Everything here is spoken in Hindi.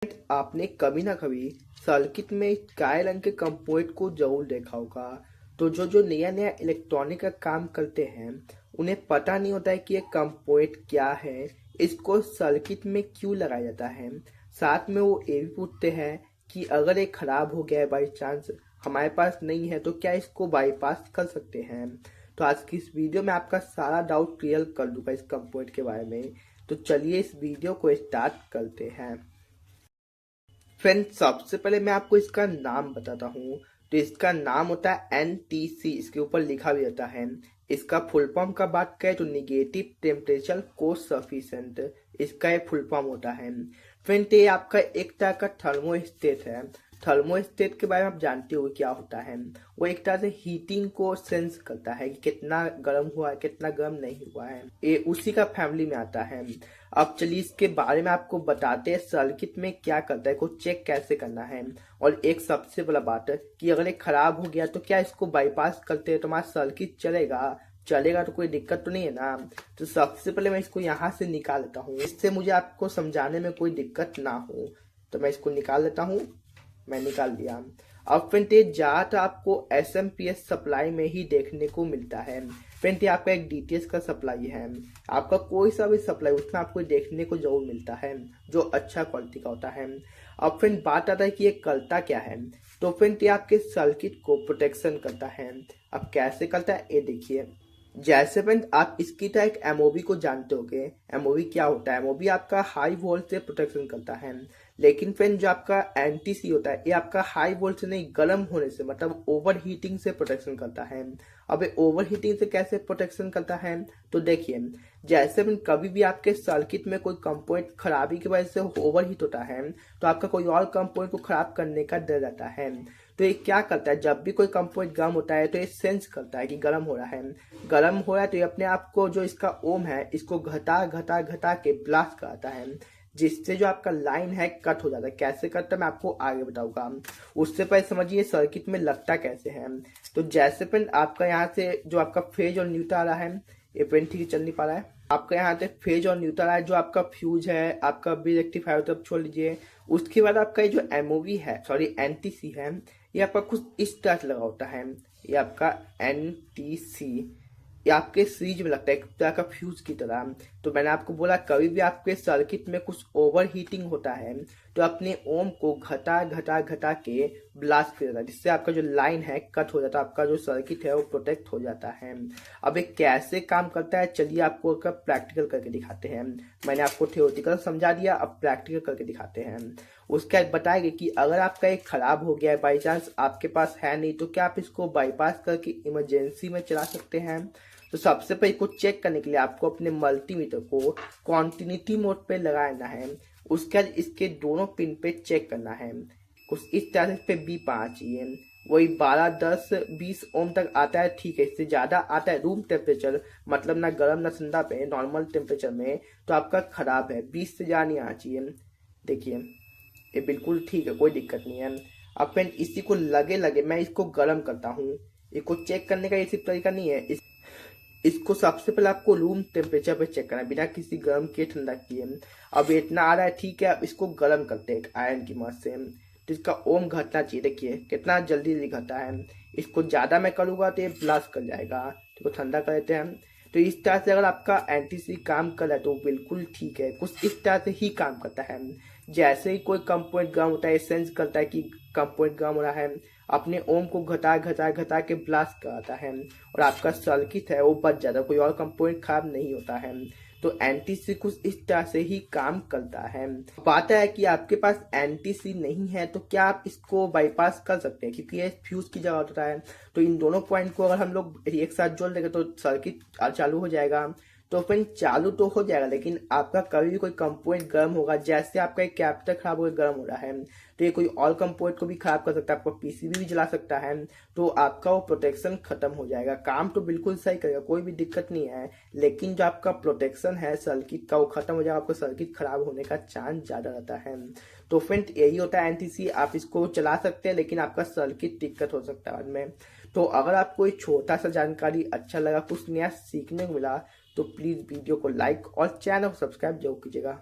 आपने कभी ना कभी सर्किट में काले रंग के कंपोनेंट को जरूर देखा होगा। तो जो जो नया नया इलेक्ट्रॉनिक का काम करते हैं उन्हें पता नहीं होता है कि ये कंपोनेंट क्या है, इसको सर्किट में क्यों लगाया जाता है। साथ में वो ये भी पूछते हैं कि अगर ये खराब हो गया है, बाई चांस हमारे पास नहीं है, तो क्या इसको बाईपास कर सकते हैं। तो आज की इस वीडियो में आपका सारा डाउट क्लियर कर दूंगा इस कंपोनेंट के बारे में। तो चलिए इस वीडियो को स्टार्ट करते हैं। फ्रेंड्स, सबसे पहले मैं आपको इसका नाम बताता हूँ। तो इसका नाम होता है NTC, इसके ऊपर लिखा भी रहता है। इसका फुल फॉर्म का बात करें तो निगेटिव टेम्परेचर कोएफिशिएंट, इसका ये फुल फॉर्म होता है। फ्रेंड, ये आपका एक तरह का थर्मोस्टेट है। थर्मोस्टेट के बारे में आप जानते हो क्या होता है। वो एक तरह से हीटिंग को सेंस करता है कि कितना गर्म हुआ है, कितना गर्म नहीं हुआ है। ये उसी का फैमिली में आता है। अब चलिए इसके बारे में आपको बताते हैं सर्किट में क्या करता है, को चेक कैसे करना है। और एक सबसे बड़ा बात है कि अगर ये खराब हो गया तो क्या इसको बाईपास करते हैं तो हमारा सर्किट चलेगा तो कोई दिक्कत तो नहीं है ना। तो सबसे पहले मैं इसको यहाँ से निकाल लेता हूँ, इससे मुझे आपको समझाने में कोई दिक्कत ना हो। तो मैं इसको निकाल लेता हूँ। मैं निकाल दिया। अब फ्रेंड, ये ज्यादातर आपको SMPS सप्लाई में ही देखने को मिलता है। फ्रेंड, ये आपका एक DTS का सप्लाई है। आपका कोई सा भी सप्लाई उसमें आपको देखने को जरूर मिलता है जो अच्छा क्वालिटी का होता है। अब फ्रेंड, बात आता है कि ये करता क्या है। तो फ्रेंड, ये आपके सर्किट को प्रोटेक्शन करता है। अब कैसे करता है ये देखिए। जैसे फ्रेंड, आप इसकी तरह एक MOV को जानते होंगे। MOV क्या होता है? MOV आपका हाई वोल्ट से प्रोटेक्शन करता है। लेकिन फ्रेंड, जो आपका NTC होता है ये आपका हाई वोल्ट से नहीं, गर्म होने से मतलब ओवर हीटिंग से प्रोटेक्शन करता है। अब ये ओवर हीटिंग से कैसे प्रोटेक्शन करता है तो देखिए, जैसे फ्रेंड कभी भी आपके सर्किट में कोई कंपोनेंट खराबी की वजह से ओवर हीट होता है तो आपका कोई और कंपोनेंट को खराब करने का डर रहता है। तो ये क्या करता है, जब भी कोई कंपोनेंट गर्म होता है तो ये सेंस करता है कि गर्म हो रहा है। गर्म हो रहा है तो ये अपने आप को जो इसका ओम है इसको घटा घटा घटा के ब्लास्ट कराता है, जिससे जो आपका लाइन है कट हो जाता है। कैसे करता है मैं आपको आगे बताऊंगा। उससे पहले समझिए सर्किट में लगता कैसे है। तो जैसे फ्रेंड आपका यहाँ से जो आपका फेज और न्यूट्रल आ रहा है, ये फ्रेंड ठीक चल नहीं पा रहा है। आपका यहाँ से फेज और न्यूट्रल आ रहा है, जो आपका फ्यूज है, आपका ब्रिज रेक्टिफायर तो छोड़ लीजिए। उसके बाद आपका ये जो MOV है, सॉरी NTC है, ये आपका कुछ इस तरह से लगा होता है। ये आपका NTC ये आपके सीरीज में लगता है एक तरह का फ्यूज की तरह। तो मैंने आपको बोला कभी भी आपके सर्किट में कुछ ओवर हीटिंग होता है तो अपने ओम को घटा घटा घटा के ब्लास्ट कर देता है, जिससे आपका जो लाइन है कट हो जाता है, आपका जो सर्किट है वो प्रोटेक्ट हो जाता है। अब ये कैसे काम करता है चलिए आपको प्रैक्टिकल करके दिखाते हैं। मैंने आपको थ्योरेटिकल समझा दिया, अब प्रैक्टिकल करके दिखाते हैं। उसके बाद बताएंगे कि अगर आपका एक खराब हो गया है, बाई चांस आपके पास है नहीं, तो क्या आप इसको बाईपास करके इमरजेंसी में चला सकते हैं। तो सबसे पहले को चेक करने के लिए आपको अपने मल्टीमीटर को कॉन्टिन्यूटी मोड पे लगाना है। उसके बाद इसके दोनों पिन पे चेक करना है। कुछ इस तरह से इस पे बीप आना चाहिए। वही 12, 10, 20 ओम तक आता है, ठीक है। इससे ज्यादा आता है रूम टेम्परेचर, मतलब ना गर्म ना ठंडा पे, नॉर्मल टेम्परेचर में, तो आपका खराब है। 20 से ज्यादा नहीं आना चाहिए। देखिए ये बिल्कुल ठीक है, कोई दिक्कत नहीं है। अब फ्रेंड इसी को लगे लगे मैं इसको गर्म करता हूँ। इसको चेक करने का ये सिर्फ तरीका नहीं है। इसको सबसे पहले आपको रूम टेम्परेचर पे चेक करना है, बिना किसी गर्म किए ठंडा किए। अब इतना आ रहा है, ठीक है। अब इसको गर्म करते हैं एक आयरन की मदद से। तो इसका ओम घटना चाहिए, देखिए कितना जल्दी घटा है। इसको ज्यादा मैं करूँगा तो ये ब्लास्ट कर जाएगा। तो ठंडा कर देते हैं। तो इस तरह से अगर आपका NTC काम कर रहा है तो बिल्कुल ठीक है, कुछ इस तरह से ही काम करता है। जैसे ही कोई कंपोनेंट गर्म होता है सेंस करता है कि कंपोनेंट गर्म हो रहा है, अपने ओम को घटा घटा घटा के ब्लास्ट कराता है और आपका सर्किट है वो बच जाता है, कोई और कंपोनेंट खराब नहीं होता है। तो NTC कुछ इस तरह से ही काम करता है। बात है कि आपके पास NTC नहीं है तो क्या आप इसको बाईपास कर सकते हैं, क्योंकि ये फ्यूज की जगह होता है। तो इन दोनों पॉइंट को अगर हम लोग एक साथ जोड़ देंगे तो सर्किट चालू हो जाएगा। तो फ्रेंड चालू तो हो जाएगा, लेकिन आपका कभी भी कोई कंपोनेंट गर्म होगा, जैसे आपका एक कैपेसिटर खराब होकर गर्म हो रहा है तो ये कोई और कंपोनेंट को भी खराब कर सकता है, आपका PCB भी जला सकता है। तो आपका वो प्रोटेक्शन खत्म हो जाएगा। काम तो बिल्कुल सही करेगा, कोई भी दिक्कत नहीं है, लेकिन जो आपका प्रोटेक्शन है सर्किट का वो खत्म हो जाएगा, आपका सर्किट खराब होने का चांस ज्यादा रहता है। तो फ्रेंड यही होता है NTC, आप इसको चला सकते हैं लेकिन आपका सर्किट दिक्कत हो सकता है बाद में। तो अगर आपको ये छोटा सा जानकारी अच्छा लगा, कुछ नया सीखने को मिला, तो प्लीज वीडियो को लाइक और चैनल को सब्सक्राइब जरूर कीजिएगा।